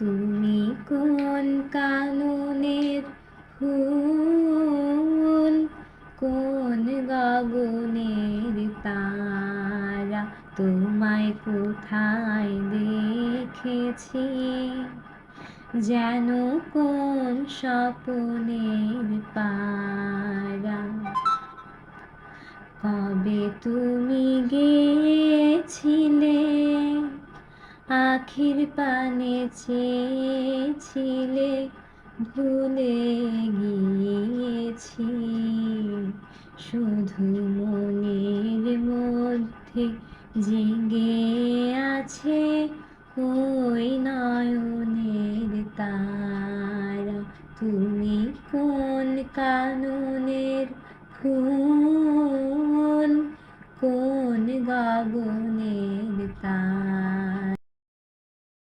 তুমি কোন কাননের ফুল, কোন গগনের তারা, তোমায় কোথায় দেখেছি যেন কোন স্বপ্নের পারা। কবে তুমি গিয়েছিলে আখির পানে চেয়েছিলে, ভুলে গিয়েছি শুধু মনের মধ্যে জেগে আছে ওই নয়নের তারা। তুমি কোন কাননের ফুল, কোন গগনের তারা।